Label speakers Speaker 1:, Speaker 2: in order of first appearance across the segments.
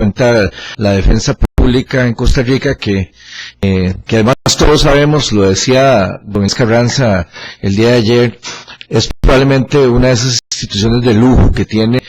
Speaker 1: representa la defensa pública en Costa Rica, que además todos sabemos, lo decía don Carranza el día de ayer, es probablemente una de esas instituciones de lujo que tiene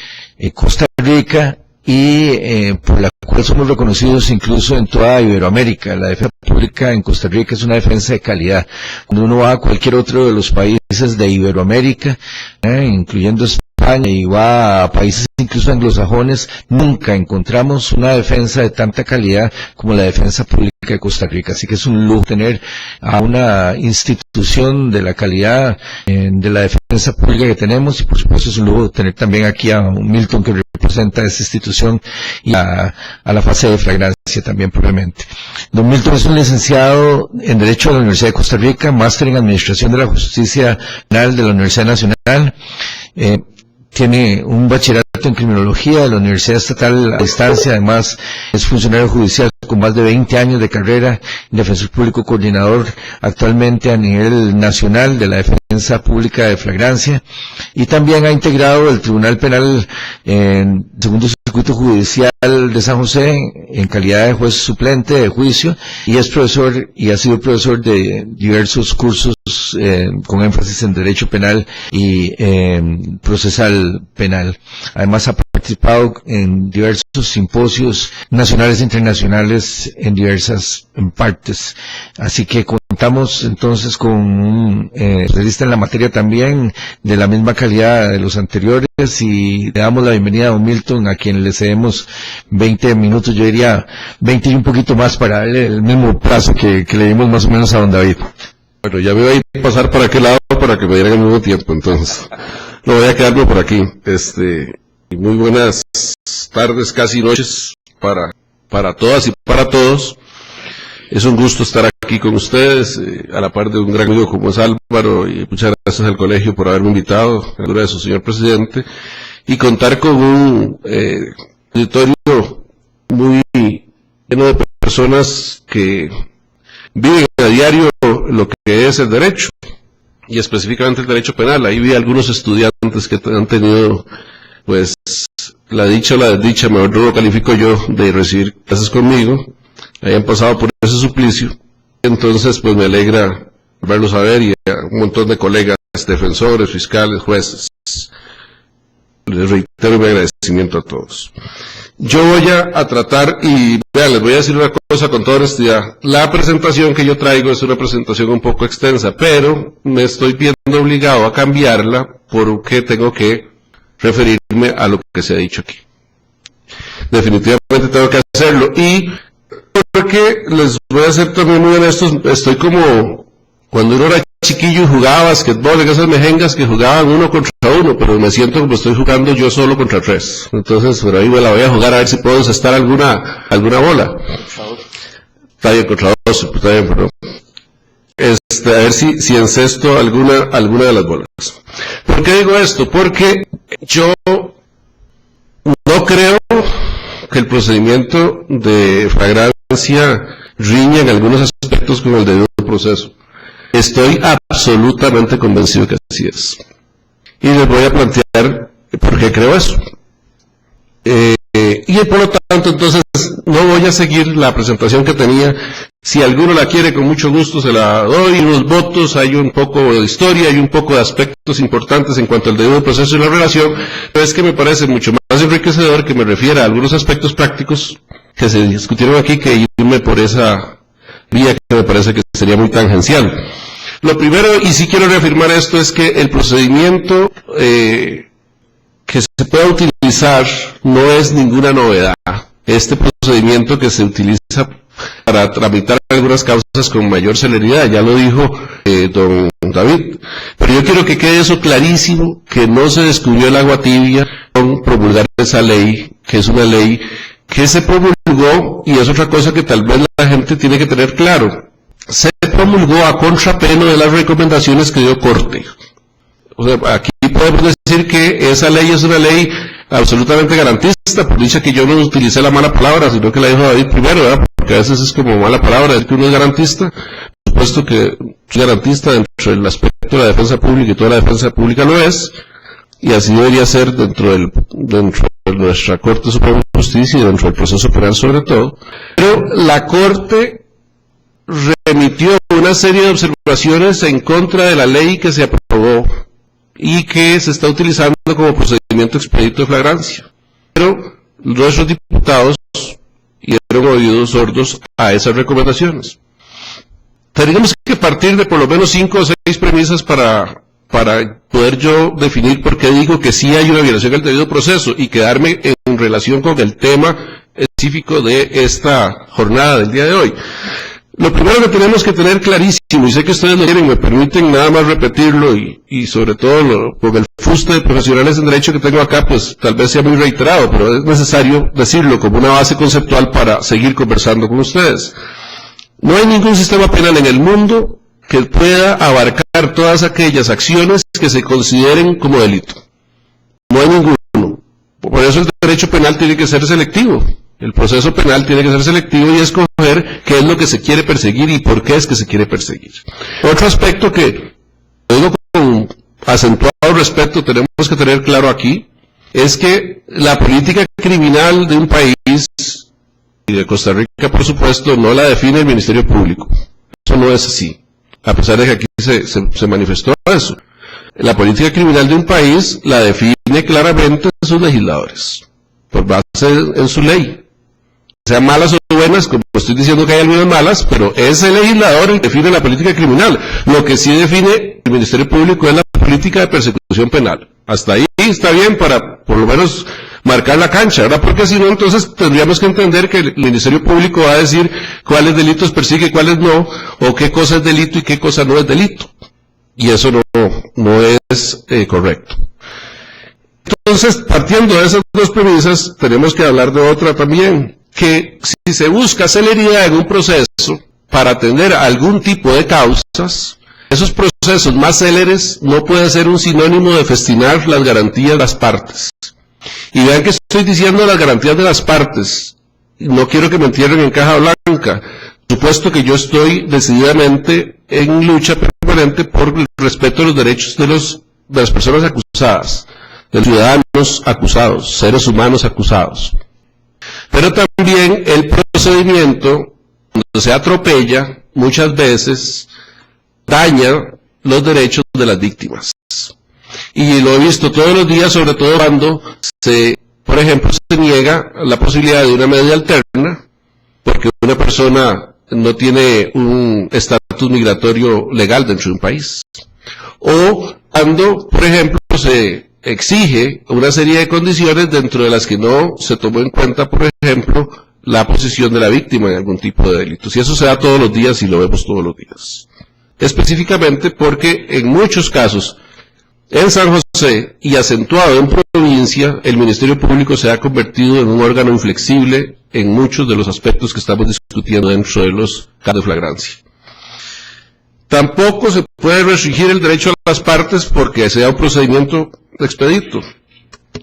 Speaker 1: Costa Rica y por la cual somos reconocidos incluso en toda Iberoamérica. La defensa pública en Costa Rica es una defensa de calidad. Cuando uno va a cualquier otro de los países de Iberoamérica, incluyendo España, y va a países incluso anglosajones, nunca encontramos una defensa de tanta calidad como la defensa pública de Costa Rica. Así que es un lujo tener a una institución de la calidad de la defensa pública que tenemos, y por supuesto es un lujo tener también aquí a un Milton que representa a esa institución y a la fase de flagrancia también probablemente. Don Milton es un licenciado en Derecho de la Universidad de Costa Rica, máster en Administración de la Justicia Penal de la Universidad Nacional, tiene un bachillerato en Criminología de la Universidad Estatal a distancia, además es funcionario judicial con más de 20 años de carrera, defensor público coordinador actualmente a nivel nacional de la defensa pública de flagrancia, y también ha integrado el Tribunal Penal en Segundo Circuito Judicial de San José en calidad de juez suplente de juicio, y es profesor y ha sido profesor de diversos cursos con énfasis en derecho penal y procesal penal. Además ha participado en diversos simposios nacionales e internacionales en diversas partes. Así que contamos entonces con un especialista en la materia también, de la misma calidad de los anteriores, y le damos la bienvenida a don Milton, a quien le cedemos 20 minutos, yo diría 20 y un poquito más, para darle el mismo plazo que le dimos más o menos a don David.
Speaker 2: Bueno, ya me voy a ir a pasar para aquel lado para que me dieran el mismo tiempo, entonces no voy a quedarme por aquí. Muy buenas tardes, casi noches para todas y para todos. Es un gusto estar aquí con ustedes, a la par de un gran amigo como es Álvaro, y muchas gracias al colegio por haberme invitado, a la altura de su señor presidente, y contar con un auditorio muy lleno de personas que viven a diario lo que es el derecho, y específicamente el derecho penal. Ahí vi algunos estudiantes que han tenido, pues, la dicha o la desdicha, mejor no lo califico yo, de recibir clases conmigo, hayan pasado por ese suplicio. Entonces, pues me alegra verlos a ver, y a un montón de colegas, defensores, fiscales, jueces. Les reitero mi agradecimiento a todos. Yo voy a tratar, y vean, les voy a decir una cosa con toda honestidad. La presentación que yo traigo es una presentación un poco extensa, pero me estoy viendo obligado a cambiarla porque tengo que referirme a lo que se ha dicho aquí. Definitivamente tengo que hacerlo, y porque les voy a ser también muy honestos, estoy como cuando uno era chiquillo y jugaba basquetbol, en esas mejengas que jugaban uno contra uno, pero me siento como estoy jugando yo solo contra tres. Entonces, por ahí me la voy a jugar a ver si puedo encestar alguna bola. Está bien, contra dos, está bien, pero a ver si encesto alguna de las bolas. ¿Por qué digo esto? Porque yo no creo que el procedimiento de flagrancia riña en algunos aspectos con el debido proceso. Estoy absolutamente convencido que así es. Y les voy a plantear por qué creo eso. Y por lo tanto, entonces, no voy a seguir la presentación que tenía. Si alguno la quiere, con mucho gusto se la doy, unos votos, hay un poco de historia, hay un poco de aspectos importantes en cuanto al debido proceso y la relación, pero es que me parece mucho más enriquecedor que me refiera a algunos aspectos prácticos que se discutieron aquí, que irme por esa vía que me parece que sería muy tangencial. Lo primero, y sí quiero reafirmar esto, es que el procedimiento que se pueda utilizar no es ninguna novedad. Este procedimiento que se utiliza para tramitar algunas causas con mayor celeridad, ya lo dijo don David, pero yo quiero que quede eso clarísimo, que no se descubrió el agua tibia con promulgar esa ley, que es una ley que se promulgó, y es otra cosa que tal vez la gente tiene que tener claro, se promulgó a contrapelo de las recomendaciones que dio Corte. O sea, aquí podemos decir que esa ley es una ley absolutamente garantista, por dicha que yo no utilicé la mala palabra, sino que la dijo David primero, ¿verdad? Porque a veces es como mala palabra decir que uno es garantista. Por supuesto que es garantista dentro del aspecto de la defensa pública, y toda la defensa pública lo es. y así debería ser dentro de nuestra Corte Suprema de Justicia y dentro del proceso penal sobre todo. Pero la Corte remitió una serie de observaciones en contra de la ley que se aprobó y que se está utilizando como procedimiento expedito de flagrancia. Pero nuestros diputados dieron oídos sordos a esas recomendaciones. Tendríamos que partir de por lo menos 5 o 6 premisas para poder yo definir por qué digo que sí hay una violación del debido proceso y quedarme en relación con el tema específico de esta jornada del día de hoy. Lo primero que tenemos que tener clarísimo, y sé que ustedes lo quieren, me permiten nada más repetirlo, y sobre todo con el fuste de profesionales en derecho que tengo acá, pues tal vez sea muy reiterado, pero es necesario decirlo como una base conceptual para seguir conversando con ustedes. No hay ningún sistema penal en el mundo que pueda abarcar todas aquellas acciones que se consideren como delito. No hay ninguno. Por eso el derecho penal tiene que ser selectivo. El proceso penal tiene que ser selectivo y escoger qué es lo que se quiere perseguir y por qué es que se quiere perseguir. Otro aspecto que, digo con acentuado respeto, tenemos que tener claro aquí, es que la política criminal de un país, y de Costa Rica por supuesto, no la define el Ministerio Público. Eso no es así, a pesar de que aquí se manifestó eso. La política criminal de un país la define claramente sus legisladores, por base en su ley. Sean malas o buenas, como estoy diciendo que hay algunas malas, pero es el legislador el que define la política criminal. Lo que sí define el Ministerio Público es la política de persecución penal. Hasta ahí está bien para, por lo menos, marcar la cancha, ¿verdad? Porque si no, entonces tendríamos que entender que el Ministerio Público va a decir cuáles delitos persigue, cuáles no, o qué cosa es delito y qué cosa no es delito. Y eso no es correcto. Entonces, partiendo de esas dos premisas, tenemos que hablar de otra también, que si se busca celeridad en un proceso para atender a algún tipo de causas, esos procesos más céleres no pueden ser un sinónimo de festinar las garantías de las partes. Y vean que estoy diciendo las garantías de las partes, no quiero que me entierren en caja blanca. Por supuesto que yo estoy decididamente en lucha permanente por el respeto de los derechos de las personas acusadas, de los ciudadanos acusados, seres humanos acusados. Pero también el procedimiento, cuando se atropella, muchas veces daña los derechos de las víctimas. Y lo he visto todos los días, sobre todo cuando por ejemplo, se niega la posibilidad de una medida alterna, porque una persona no tiene un estatus migratorio legal dentro de un país. O cuando, por ejemplo, se exige una serie de condiciones dentro de las que no se tomó en cuenta, por ejemplo, la posición de la víctima en algún tipo de delitos. Y eso se da todos los días y lo vemos todos los días. Específicamente porque en muchos casos, en San José y acentuado en provincia, el Ministerio Público se ha convertido en un órgano inflexible en muchos de los aspectos que estamos discutiendo dentro de los casos de flagrancia. Tampoco se puede restringir el derecho a las partes porque sea un procedimiento expedito.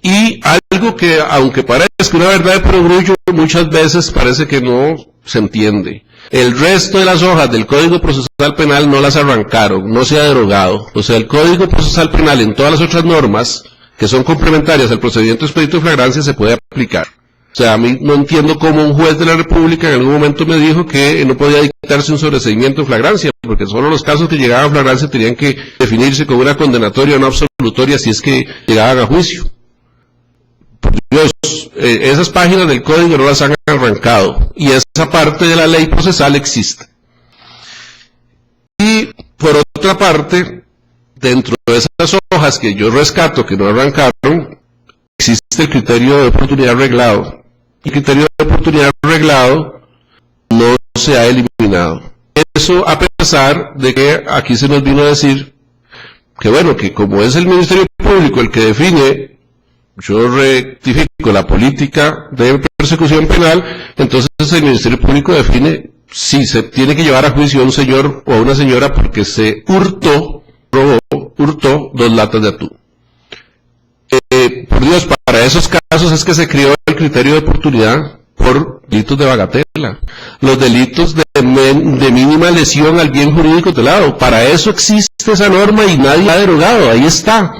Speaker 2: Y algo que, aunque parezca una verdad de perogrullo, muchas veces parece que no se entiende. El resto de las hojas del Código Procesal Penal no las arrancaron, no se ha derogado. O sea, el Código Procesal Penal en todas las otras normas, que son complementarias al procedimiento expedito de flagrancia, se puede aplicar. O sea, a mí no entiendo cómo un juez de la República en algún momento me dijo que no podía dictarse un sobreseimiento de flagrancia, porque solo los casos que llegaban a flagrancia tenían que definirse como una condenatoria o una absolutoria si es que llegaban a juicio. Por Dios, esas páginas del código no las han arrancado, y esa parte de la ley procesal existe. Y por otra parte, dentro de esas hojas que yo rescato que no arrancaron, existe el criterio de oportunidad reglado. El criterio de oportunidad reglado no se ha eliminado. Eso a pesar de que aquí se nos vino a decir que bueno, que como es el Ministerio Público el que define, yo rectifico la política de persecución penal, entonces el Ministerio Público define si se tiene que llevar a juicio a un señor o a una señora porque se hurtó 2 latas de atún. Por Dios, para esos casos es que se creó el criterio de oportunidad por delitos de bagatela, los delitos de mínima lesión al bien jurídico tutelado. Para eso existe esa norma y nadie la ha derogado, ahí está.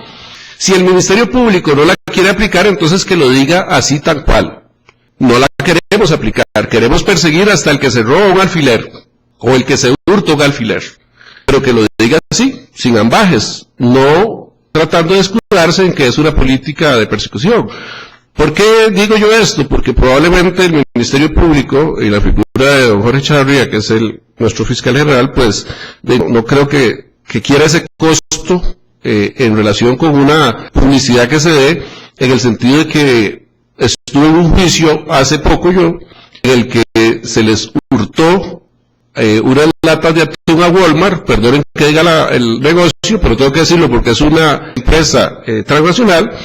Speaker 2: Si el Ministerio Público no la quiere aplicar, entonces que lo diga así tal cual. No la queremos aplicar, queremos perseguir hasta el que se roba un alfiler, o el que se hurta un alfiler. Pero que lo diga así, sin ambajes, no tratando de escudarse en que es una política de persecución. ¿Por qué digo yo esto? Porque probablemente el Ministerio Público y la figura de don Jorge Chavarría, que es nuestro fiscal general, pues no creo que quiera ese costo en relación con una publicidad que se dé, en el sentido de que estuve en un juicio hace poco yo, en el que se les hurtó unas latas de atún a Walmart, perdonen que diga el negocio, pero tengo que decirlo porque es una empresa transnacional.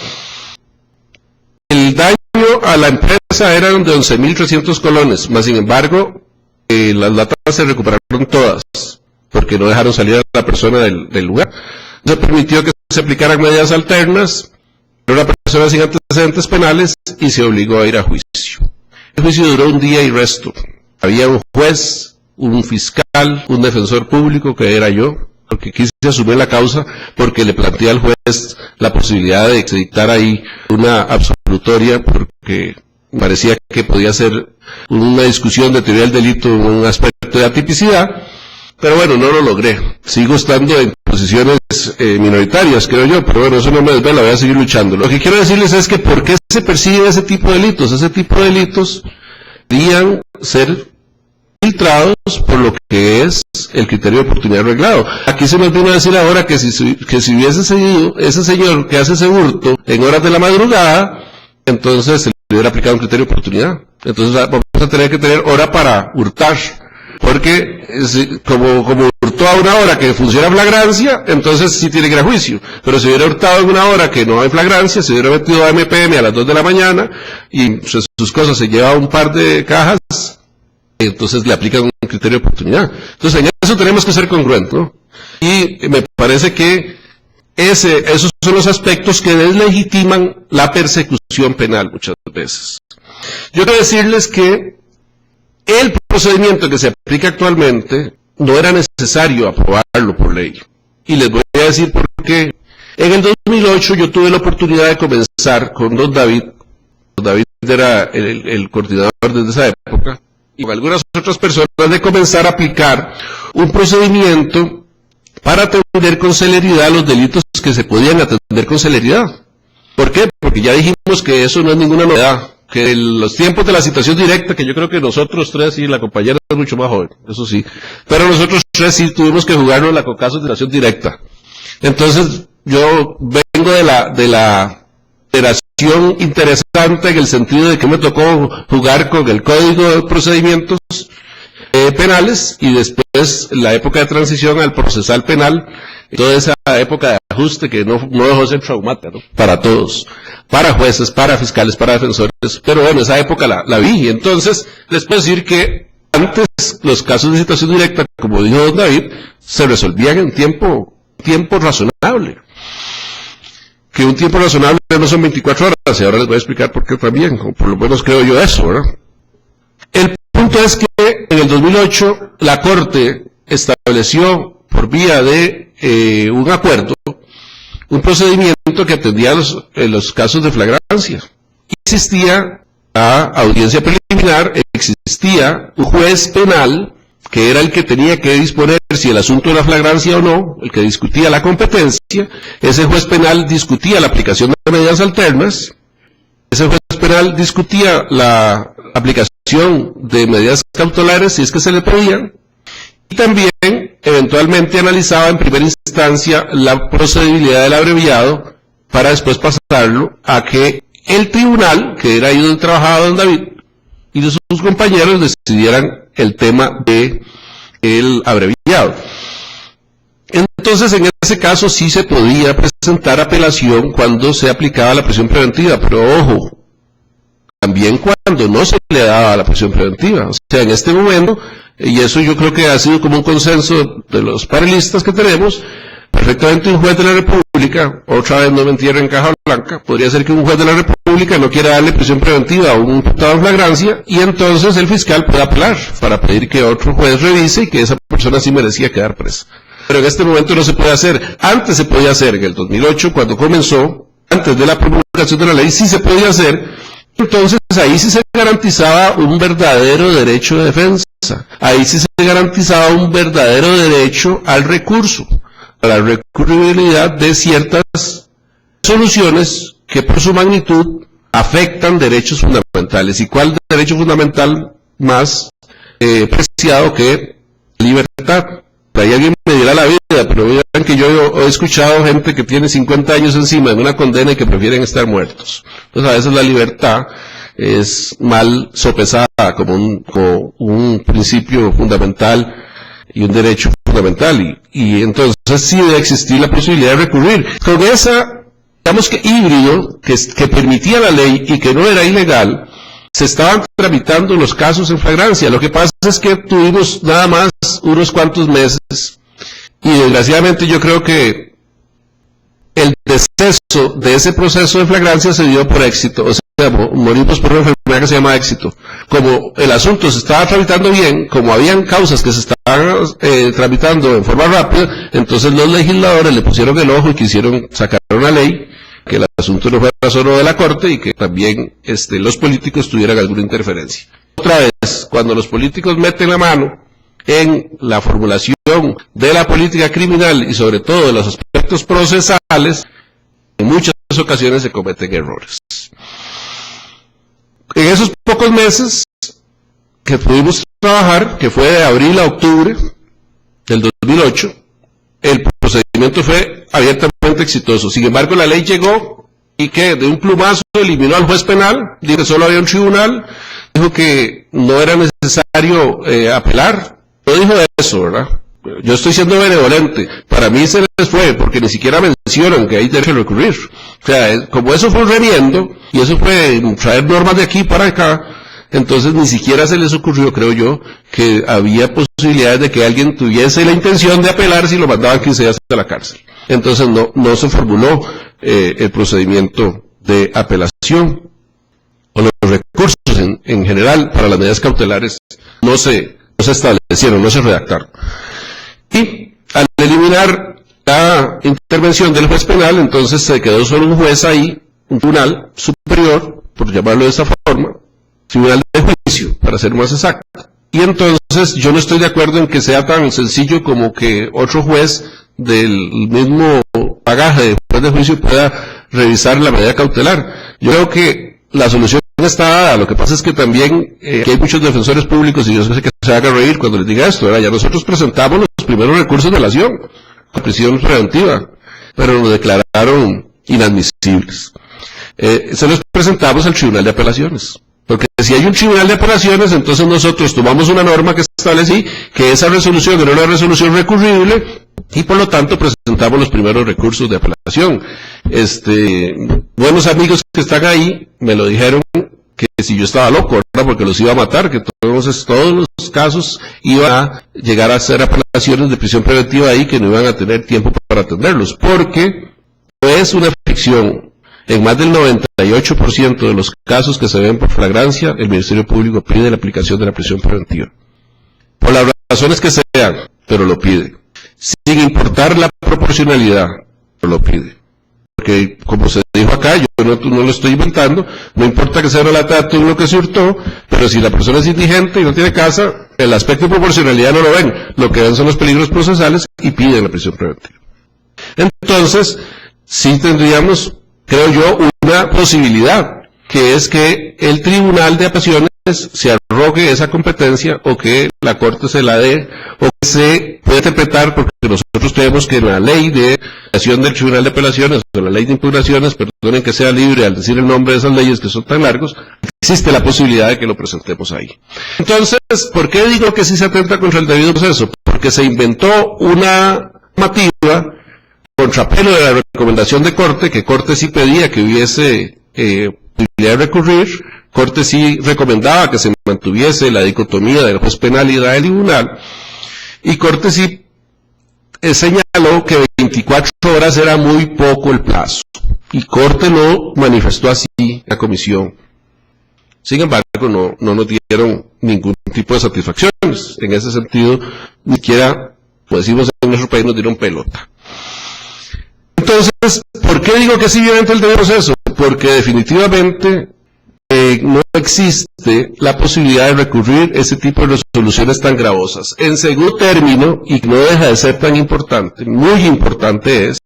Speaker 2: El daño a la empresa eran de 11.300 colones, más sin embargo, las latas se recuperaron todas, porque no dejaron salir a la persona del lugar. Se permitió que se aplicaran medidas alternas, era una persona sin antecedentes penales y se obligó a ir a juicio. El juicio duró un día y resto. Había un juez, un fiscal, un defensor público, que era yo, porque quise asumir la causa, porque le planteé al juez la posibilidad de que se dictara ahí una absolutoria, porque parecía que podía ser una discusión de teoría del delito en un aspecto de atipicidad, pero bueno, no lo logré. Sigo estando en posiciones minoritarias, creo yo, pero bueno, eso no me desvela, voy a seguir luchando. Lo que quiero decirles es que ¿por qué se persiguen ese tipo de delitos? Ese tipo de delitos deberían ser filtrados por lo que es el criterio de oportunidad arreglado. Aquí se nos vino a decir ahora que si hubiese seguido ese señor que hace ese hurto en horas de la madrugada, entonces se le hubiera aplicado un criterio de oportunidad. Entonces vamos a tener que tener hora para hurtar, porque como hurtó a una hora que funciona flagrancia, entonces sí tiene que ir a juicio. Pero si hubiera hurtado en una hora que no hay flagrancia, se hubiera metido a MPM a las 2 de la mañana y sus cosas se lleva un par de cajas, entonces le aplican un criterio de oportunidad. Entonces en eso tenemos que ser congruentes, ¿no? Y me parece que esos son los aspectos que deslegitiman la persecución penal muchas veces. Yo quiero decirles que el procedimiento que se aplica actualmente no era necesario aprobarlo por ley. Y les voy a decir por qué. En el 2008 yo tuve la oportunidad de comenzar con don David. Don David era el coordinador desde esa época, y con algunas otras personas, de comenzar a aplicar un procedimiento para atender con celeridad los delitos que se podían atender con celeridad. ¿Por qué? Porque ya dijimos que eso no es ninguna novedad, que en los tiempos de la citación directa, que yo creo que nosotros tres, y la compañera es mucho más joven, eso sí, pero nosotros tres sí tuvimos que jugarnos la caso de citación directa. Entonces, yo vengo de la federación interesante en el sentido de que me tocó jugar con el Código de Procedimientos Penales y después la época de transición al procesal penal, toda esa época de ajuste que no dejó de ser traumática, ¿no? Para todos, para jueces, para fiscales, para defensores, pero bueno, esa época la vi. Entonces, les puedo decir que antes los casos de citación directa, como dijo don David, se resolvían en tiempo razonable. Que un tiempo razonable no son 24 horas, y ahora les voy a explicar por qué también, o por lo menos creo yo eso, ¿verdad? El punto es que en el 2008 la Corte estableció por vía de un acuerdo un procedimiento que atendía los casos de flagrancia. Existía la audiencia preliminar, existía un juez penal que era el que tenía que disponer si el asunto era flagrancia o no, el que discutía la competencia. Ese juez penal discutía la aplicación de medidas alternas, ese juez penal discutía la aplicación de medidas cautelares si es que se le pedían, y también eventualmente analizaba en primera instancia la procedibilidad del abreviado para después pasarlo a que el tribunal, que era ahí donde trabajaba don David, y de sus compañeros decidieran el tema de el abreviado. Entonces, en ese caso sí se podía presentar apelación cuando se aplicaba la prisión preventiva, pero ojo, también cuando no se le daba la prisión preventiva. O sea, en este momento, y eso yo creo que ha sido como un consenso de los panelistas que tenemos, perfectamente un juez de la República, otra vez no me entierren en caja blanca, podría ser que un juez de la República no quiera darle prisión preventiva a un imputado en flagrancia, y entonces el fiscal puede apelar para pedir que otro juez revise y que esa persona sí merecía quedar presa. pero en este momento no se puede hacer. Antes se podía hacer, en el 2008, cuando comenzó, antes de la promulgación de la ley, sí se podía hacer. Entonces ahí sí se garantizaba un verdadero derecho de defensa, ahí sí se garantizaba un verdadero derecho al recurso, a la recurribilidad de ciertas soluciones que por su magnitud afectan derechos fundamentales. ¿Y cuál derecho fundamental más preciado que libertad? Por ahí alguien me dirá la vida, pero vean que yo he escuchado gente que tiene 50 años encima de una condena y que prefieren estar muertos. Entonces a veces la libertad es mal sopesada como un principio fundamental y un derecho fundamental, y entonces sí debe existir la posibilidad de recurrir. Con esa, digamos que híbrido, que permitía la ley y que no era ilegal, se estaban tramitando los casos en flagrancia. Lo que pasa es que tuvimos nada más unos cuantos meses, y desgraciadamente yo creo que el deceso de ese proceso de flagrancia se dio por éxito, o sea, morimos por una enfermedad que se llama éxito. Como el asunto se estaba tramitando bien, como habían causas que se estaban tramitando en forma rápida, entonces los legisladores le pusieron el ojo y quisieron sacar una ley que el asunto no fuera solo de la Corte y que también los políticos tuvieran alguna interferencia. Otra vez, cuando los políticos meten la mano en la formulación de la política criminal y sobre todo de los aspectos procesales, en muchas ocasiones se cometen errores. En esos pocos meses que pudimos trabajar, que fue de abril a octubre del 2008, el procedimiento fue abiertamente exitoso. Sin embargo, la ley llegó y que de un plumazo eliminó al juez penal, dijo que solo había un tribunal, dijo que no era necesario apelar. No dijo eso, ¿verdad? Yo estoy siendo benevolente. Para mí se les fue, porque ni siquiera mencionan que hay derecho a recurrir. O sea, como eso fue un remiendo, y eso fue traer normas de aquí para acá, entonces ni siquiera se les ocurrió, creo yo, que había posibilidades de que alguien tuviese la intención de apelar si lo mandaban 15 días a la cárcel. Entonces no se formuló el procedimiento de apelación, o los recursos en general para las medidas cautelares no se establecieron, no se redactaron. Y al eliminar la intervención del juez penal, entonces se quedó solo un juez ahí, un tribunal superior, por llamarlo de esa forma, tribunal de juicio, para ser más exacto. Y entonces yo no estoy de acuerdo en que sea tan sencillo como que otro juez del mismo bagaje de juez de juicio pueda revisar la medida cautelar. Yo creo que la solución está dada. Lo que pasa es que también que hay muchos defensores públicos, y yo sé que se haga reír cuando les diga esto, ¿verdad? Ya nosotros presentamos los primeros recursos de apelación, la prisión preventiva, pero nos declararon inadmisibles. Se los presentamos al Tribunal de Apelaciones. Porque si hay un tribunal de apelaciones, entonces nosotros tomamos una norma que establece que esa resolución era una resolución recurrible y por lo tanto presentamos los primeros recursos de apelación. Buenos amigos que están ahí me lo dijeron que si yo estaba loco, ¿verdad? Porque los iba a matar, que todos los casos iban a llegar a ser apelaciones de prisión preventiva ahí, que no iban a tener tiempo para atenderlos, porque no es una ficción. En más del 98% de los casos que se ven por flagrancia, el Ministerio Público pide la aplicación de la prisión preventiva. Por las razones que sean, pero lo pide. Sin importar la proporcionalidad, pero lo pide. Porque, como se dijo acá, yo no lo estoy inventando, no importa que sea relatada todo lo que se hurtó, pero si la persona es indigente y no tiene casa, el aspecto de proporcionalidad no lo ven. Lo que ven son los peligros procesales y piden la prisión preventiva. Entonces, sí tendríamos, creo yo, una posibilidad, que es que el Tribunal de Apelaciones se arrogue esa competencia, o que la Corte se la dé, o que se puede interpretar, porque nosotros creemos que la ley de creación del Tribunal de Apelaciones, o la ley de impugnaciones, perdonen que sea libre al decir el nombre de esas leyes que son tan largos, existe la posibilidad de que lo presentemos ahí. Entonces, ¿por qué digo que sí se atenta contra el debido proceso? Porque se inventó una normativa contrapelo de la recomendación de Corte, que Corte sí pedía que hubiese posibilidad de recurrir, Corte sí recomendaba que se mantuviese la dicotomía del juez penal y la del tribunal, y Corte sí señaló que 24 horas era muy poco el plazo, y Corte lo manifestó así en la comisión. Sin embargo, no nos dieron ningún tipo de satisfacciones. En ese sentido, ni siquiera decimos en nuestro país, nos dieron pelota. Entonces, ¿por qué digo que sí violenta el debido proceso? Porque definitivamente no existe la posibilidad de recurrir a ese tipo de resoluciones tan gravosas. En segundo término, y no deja de ser tan importante, muy importante es,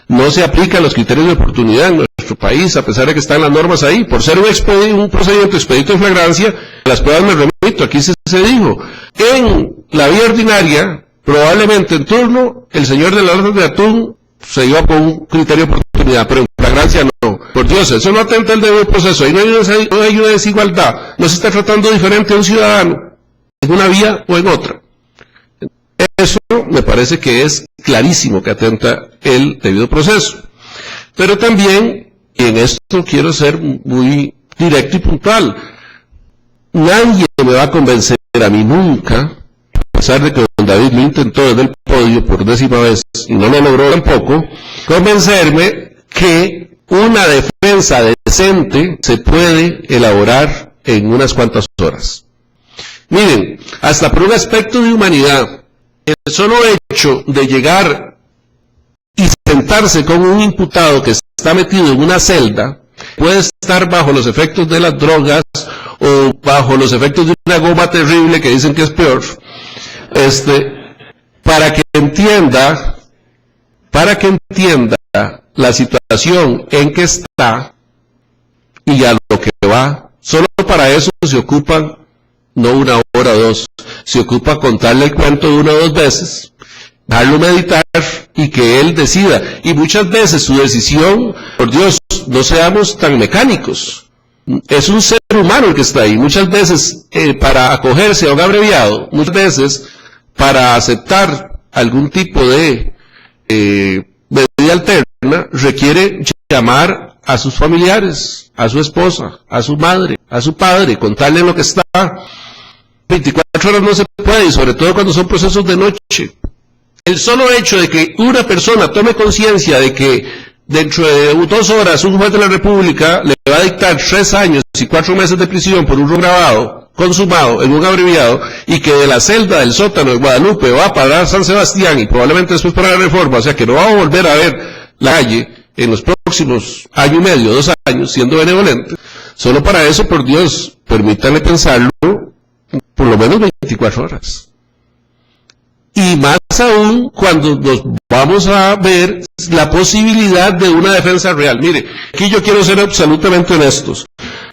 Speaker 2: no se aplican los criterios de oportunidad en nuestro país, a pesar de que están las normas ahí. Por ser un procedimiento expedito de flagrancia, las pruebas me remito, aquí se dijo, en la vía ordinaria, probablemente en turno, el señor de la orden de atún se iba con un criterio de oportunidad, pero en flagrancia no. Por Dios, eso no atenta al debido proceso, ahí no hay una desigualdad, no se está tratando diferente a un ciudadano, en una vía o en otra. Eso me parece que es clarísimo que atenta el debido proceso. Pero también, y en esto quiero ser muy directo y puntual, nadie me va a convencer a mí nunca, a pesar de que don David lo intentó desde el podio por 10ª vez y no lo logró tampoco, convencerme que una defensa decente se puede elaborar en unas cuantas horas. Miren, hasta por un aspecto de humanidad, el solo hecho de llegar y sentarse con un imputado que está metido en una celda, puede estar bajo los efectos de las drogas o bajo los efectos de una goma terrible que dicen que es peor, para que entienda la situación en que está y a lo que va. Solo para eso se ocupan no 1 hora o 2, se ocupa contarle el cuento de 1 o 2 veces, dejarlo meditar y que él decida. Y muchas veces su decisión, por Dios, no seamos tan mecánicos. Es un ser humano el que está ahí. Muchas veces para acogerse a un abreviado, muchas veces para aceptar algún tipo de medida alterna, requiere llamar a sus familiares, a su esposa, a su madre, a su padre, contarle lo que está. 24 horas no se puede, y sobre todo cuando son procesos de noche. El solo hecho de que una persona tome conciencia de que dentro de 2 horas un juez de la República le va a dictar 3 años y 4 meses de prisión por un robo grabado, consumado en un abreviado, y que de la celda del sótano de Guadalupe va a parar a San Sebastián y probablemente después para la Reforma, o sea que no va a volver a ver la calle en los próximos año y medio, 2 años, siendo benevolente. Solo para eso, por Dios, permítanle pensarlo por lo menos 24 horas. Y más aún cuando nos vamos a ver la posibilidad de una defensa real. Mire, aquí yo quiero ser absolutamente honestos.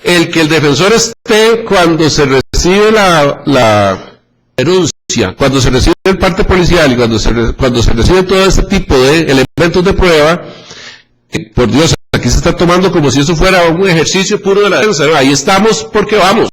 Speaker 2: El que el defensor esté cuando se recibe la denuncia, cuando se recibe el parte policial y cuando se recibe todo este tipo de elementos de prueba, por Dios, aquí se está tomando como si eso fuera un ejercicio puro de la defensa. ¿No? Ahí estamos porque vamos,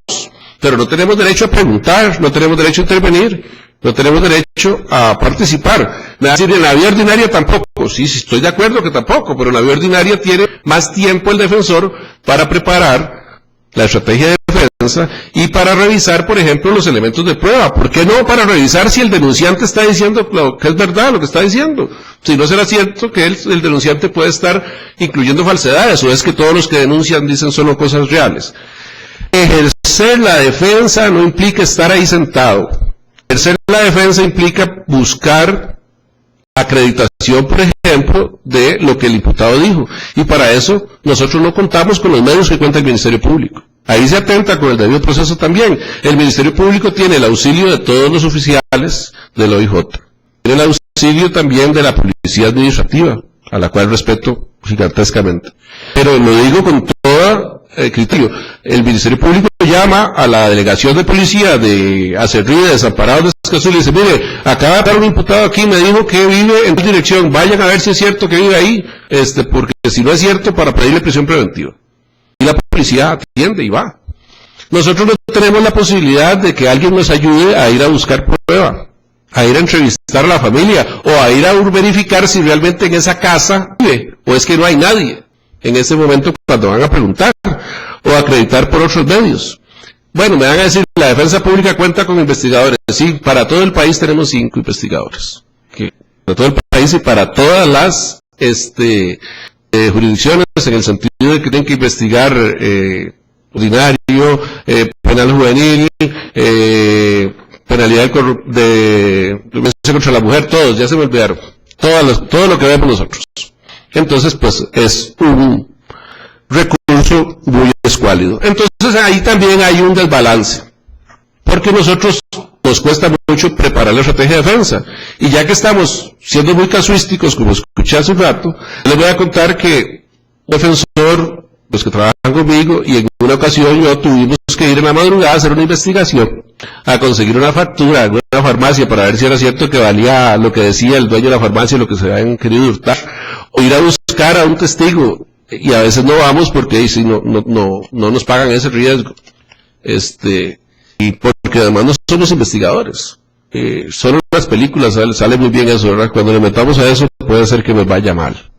Speaker 2: pero no tenemos derecho a preguntar, no tenemos derecho a intervenir, no tenemos derecho a participar. Me va a decir, en la vía ordinaria tampoco. Sí, estoy de acuerdo que tampoco, pero en la vía ordinaria tiene más tiempo el defensor para preparar la estrategia de defensa y para revisar, por ejemplo, los elementos de prueba. ¿Por qué no para revisar si el denunciante está diciendo que es verdad lo que está diciendo? Si no será cierto que el denunciante puede estar incluyendo falsedades, o es que todos los que denuncian dicen solo cosas reales. Ejercer la defensa no implica estar ahí sentado. Ejercer la defensa implica buscar acreditación, por ejemplo, de lo que el imputado dijo. Y para eso nosotros no contamos con los medios que cuenta el Ministerio Público. Ahí se atenta con el debido proceso también. El Ministerio Público tiene el auxilio de todos los oficiales del OIJ. Tiene el auxilio también de la Policía Administrativa, a la cual respeto gigantescamente. Pero lo digo con todo criterio. El Ministerio Público llama a la delegación de policía de Acerrí, de Desamparados de Escazú, y le dice, mire, acaba de estar un imputado aquí, me dijo que vive en tal dirección, vayan a ver si es cierto que vive ahí, porque si no es cierto, para pedirle prisión preventiva. Y la policía atiende y va. Nosotros no tenemos la posibilidad de que alguien nos ayude a ir a buscar prueba, a ir a entrevistar a la familia, o a ir a verificar si realmente en esa casa vive, o es que no hay nadie en ese momento cuando van a preguntar, o acreditar por otros medios. Bueno, me van a decir, la defensa pública cuenta con investigadores. Sí, para todo el país tenemos 5 investigadores. Para todo el país y para todas las jurisdicciones, en el sentido de que tienen que investigar ordinario, penal juvenil, penalidad de violencia contra la mujer, todos, ya se me olvidaron, todo lo que vemos nosotros. Entonces, pues, es un recurso muy escuálido. Entonces, ahí también hay un desbalance, porque nosotros nos cuesta mucho preparar la estrategia de defensa, y ya que estamos siendo muy casuísticos, como escuché hace un rato, les voy a contar que un defensor, los que trabajan conmigo, y en una ocasión yo tuvimos que ir en la madrugada a hacer una investigación, a conseguir una factura en una farmacia para ver si era cierto que valía lo que decía el dueño de la farmacia, lo que se habían querido hurtar, o ir a buscar a un testigo, y a veces no vamos porque si no nos pagan ese riesgo, y porque además no somos investigadores. Solo en las películas sale muy bien eso, ¿verdad? Cuando le metamos a eso puede ser que me vaya mal.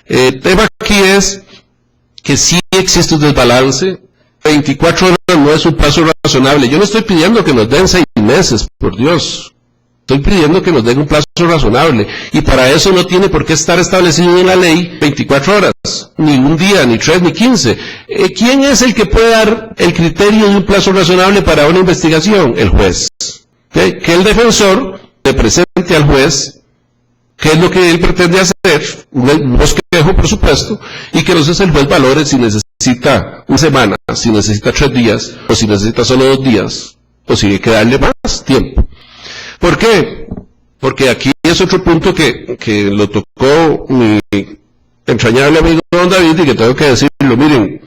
Speaker 2: El tema aquí es que sí existe un desbalance. 24 horas no es un plazo razonable. Yo no estoy pidiendo que nos den 6 meses, por Dios. Estoy pidiendo que nos den un plazo razonable. Y para eso no tiene por qué estar establecido en la ley 24 horas. Ni un día, ni 3, ni 15. ¿Quién es el que puede dar el criterio de un plazo razonable para una investigación? El juez. ¿Okay? Que el defensor le presente al juez qué es lo que él pretende hacer, un bosquejo, por supuesto, y que entonces el juez valore si necesita una semana, si necesita 3 días, o si necesita solo 2 días, o si hay que darle más tiempo. ¿Por qué? Porque aquí es otro punto que lo tocó mi entrañable amigo don David, y que tengo que decirlo. Miren,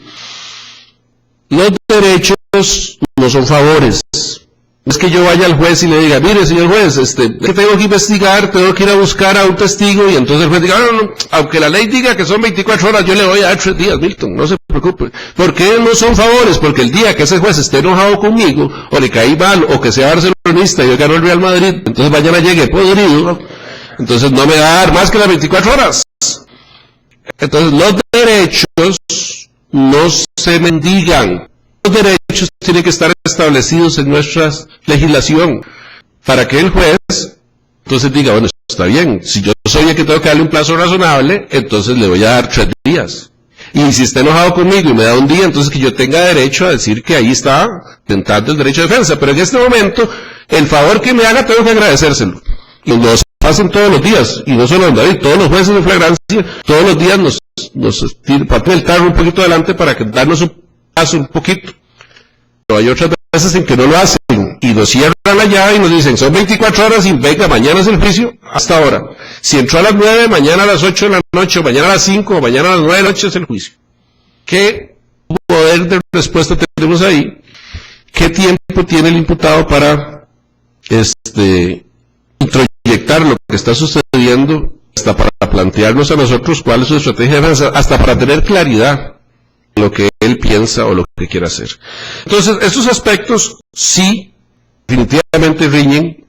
Speaker 2: los derechos no son favores. Es que yo vaya al juez y le diga, mire señor juez, que tengo que investigar, tengo que ir a buscar a un testigo, y entonces el juez diga, no, aunque la ley diga que son 24 horas, yo le voy a dar 3 días, Milton, no se preocupe. ¿Por qué no son favores? Porque el día que ese juez esté enojado conmigo, o le caí mal, o que sea barcelonista y yo gano el Real Madrid, entonces mañana llegue podrido, entonces no me va a dar más que las 24 horas. Entonces los derechos no se mendigan. Los derechos tienen que estar establecidos en nuestra legislación para que el juez entonces diga, bueno, está bien, si yo soy el que tengo que darle un plazo razonable, entonces le voy a dar 3 días. Y si está enojado conmigo y me da un día, entonces que yo tenga derecho a decir que ahí está tentando el derecho de defensa. Pero en este momento, el favor que me haga tengo que agradecérselo. Y nos hacen todos los días, y no solo don David, todos los jueces de flagrancia, todos los días nos parten el carro un poquito adelante para que darnos un paso un poquito. Pero hay otras veces en que no lo hacen y nos cierran la llave y nos dicen son 24 horas y venga, mañana es el juicio hasta ahora. Si entró a las 9, mañana a las 8 de la noche, o mañana a las 5, o mañana a las 9 de la noche es el juicio. ¿Qué poder de respuesta tenemos ahí? ¿Qué tiempo tiene el imputado para introyectar lo que está sucediendo, hasta para plantearnos a nosotros cuál es su estrategia de defensa, hasta para tener claridad lo que él piensa o lo que quiere hacer? Entonces, estos aspectos sí, definitivamente riñen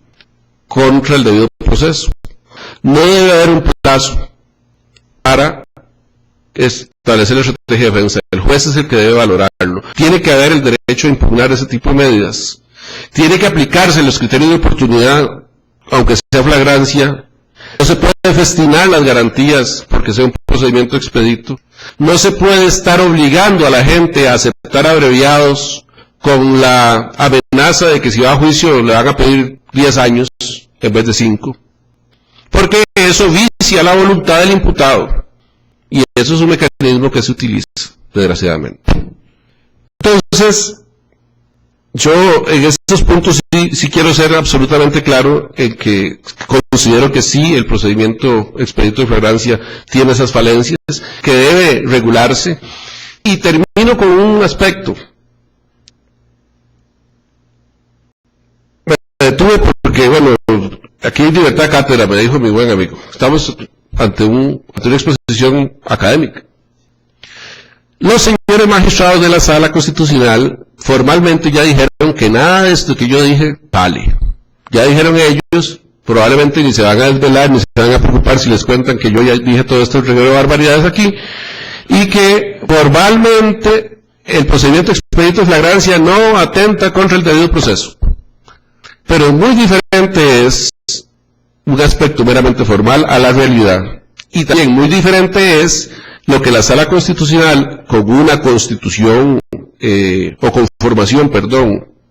Speaker 2: contra el debido proceso. No debe haber un plazo para establecer la estrategia de defensa. El juez es el que debe valorarlo. Tiene que haber el derecho a impugnar ese tipo de medidas. Tiene que aplicarse los criterios de oportunidad, aunque sea flagrancia. No se puede festinar las garantías porque sea un procedimiento expedito. No se puede estar obligando a la gente a aceptar abreviados con la amenaza de que si va a juicio le van a pedir 10 años en vez de 5. Porque eso vicia la voluntad del imputado. Y eso es un mecanismo que se utiliza, desgraciadamente. Entonces, yo en estos puntos sí quiero ser absolutamente claro en que considero que sí, el procedimiento expedito de flagrancia tiene esas falencias, que debe regularse. Y termino con un aspecto. Me detuve porque, bueno, aquí hay libertad de cátedra, me dijo mi buen amigo. Estamos ante una exposición académica. Los señores magistrados de la Sala Constitucional formalmente ya dijeron que nada de esto que yo dije vale. Ya dijeron ellos, probablemente ni se van a desvelar, ni se van a preocupar si les cuentan que yo ya dije todo esto reguero de barbaridades aquí, y que formalmente el procedimiento expedito de flagrancia no atenta contra el debido proceso. Pero muy diferente es un aspecto meramente formal a la realidad. Y también muy diferente es lo que la Sala Constitucional, con una constitución, o conformación,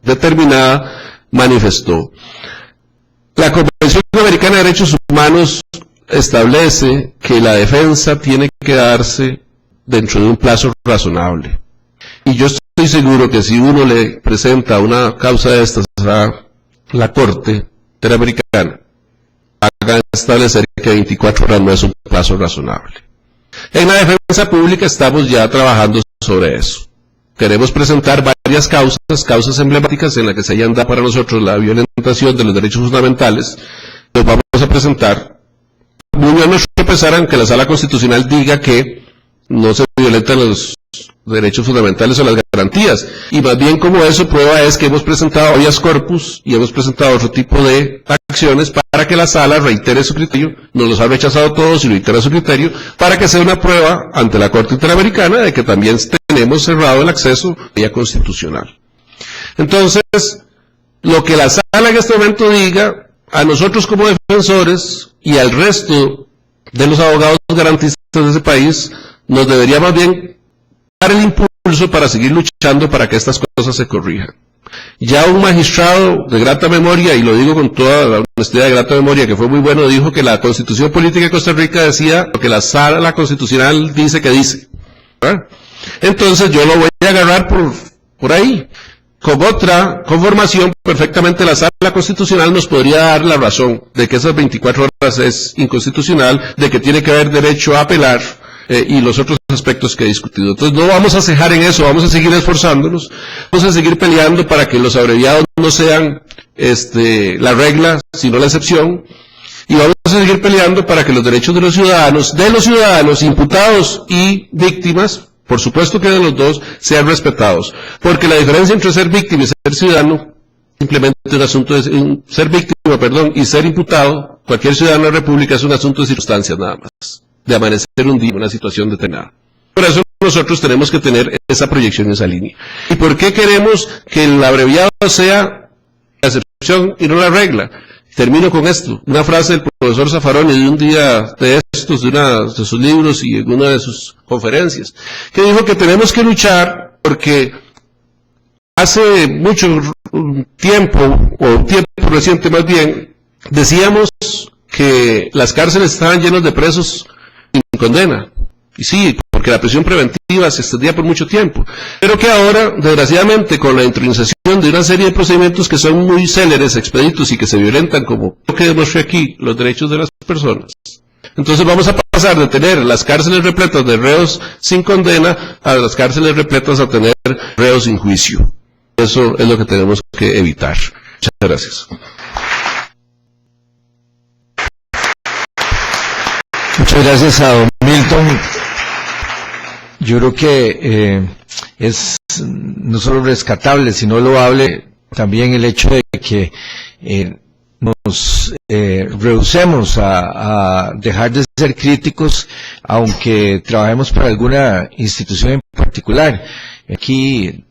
Speaker 2: determinada, manifestó. La Convención Americana de Derechos Humanos establece que la defensa tiene que darse dentro de un plazo razonable. Y yo estoy seguro que si uno le presenta una causa de estas a la Corte Interamericana, haga establecer que 24 horas no es un plazo razonable. En la defensa pública estamos ya trabajando sobre eso. Queremos presentar varias causas emblemáticas en las que se hayan dado para nosotros la violentación de los derechos fundamentales. Los vamos a presentar. Muy a nuestro pesar, aunque la Sala Constitucional diga que no se violentan los derechos fundamentales o las garantías. Y más bien como eso, prueba es que hemos presentado habeas corpus y hemos presentado otro tipo de acciones para que la Sala reitere su criterio, nos los ha rechazado todos y reitera su criterio, para que sea una prueba ante la Corte Interamericana de que también tenemos cerrado el acceso a vía constitucional. Entonces, lo que la Sala en este momento diga, a nosotros como defensores y al resto de los abogados garantistas de ese país, nos debería más bien dar el impulso para seguir luchando para que estas cosas se corrijan. Ya un magistrado de grata memoria, y lo digo con toda la honestidad de grata memoria, que fue muy bueno, dijo que la Constitución Política de Costa Rica decía lo que la Sala Constitucional dice que dice. ¿Verdad? Entonces yo lo voy a agarrar por ahí. Con otra conformación, perfectamente la Sala Constitucional nos podría dar la razón de que esas 24 horas es inconstitucional, de que tiene que haber derecho a apelar, y los otros aspectos que he discutido. Entonces no vamos a cejar en eso, vamos a seguir esforzándonos, vamos a seguir peleando para que los abreviados no sean la regla, sino la excepción, y vamos a seguir peleando para que los derechos de los ciudadanos, imputados y víctimas, por supuesto que de los dos, sean respetados. Porque la diferencia entre ser víctima y ser ciudadano, simplemente un asunto de ser víctima, y ser imputado, cualquier ciudadano de la República, es un asunto de circunstancias nada más, de amanecer un día en una situación determinada. Por eso nosotros tenemos que tener esa proyección, esa línea. ¿Y por qué queremos que el abreviado sea la excepción y no la regla? Termino con esto, una frase del profesor Zaffaroni de un día de estos, de uno de sus libros y en una de sus conferencias, que dijo que tenemos que luchar porque hace mucho tiempo, o un tiempo reciente más bien, decíamos que las cárceles estaban llenas de presos sin condena. Y sí, porque la prisión preventiva se extendía por mucho tiempo. Pero que ahora, desgraciadamente, con la intronización de una serie de procedimientos que son muy céleres, expeditos y que se violentan, como lo que demostré aquí, los derechos de las personas. Entonces vamos a pasar de tener las cárceles repletas de reos sin condena a las cárceles repletas a tener reos sin juicio. Eso es lo que tenemos que evitar. Muchas gracias.
Speaker 1: Muchas gracias a don Milton. Yo creo que es no solo rescatable, sino loable también el hecho de que nos rehusemos a dejar de ser críticos, aunque trabajemos para alguna institución en particular. Aquí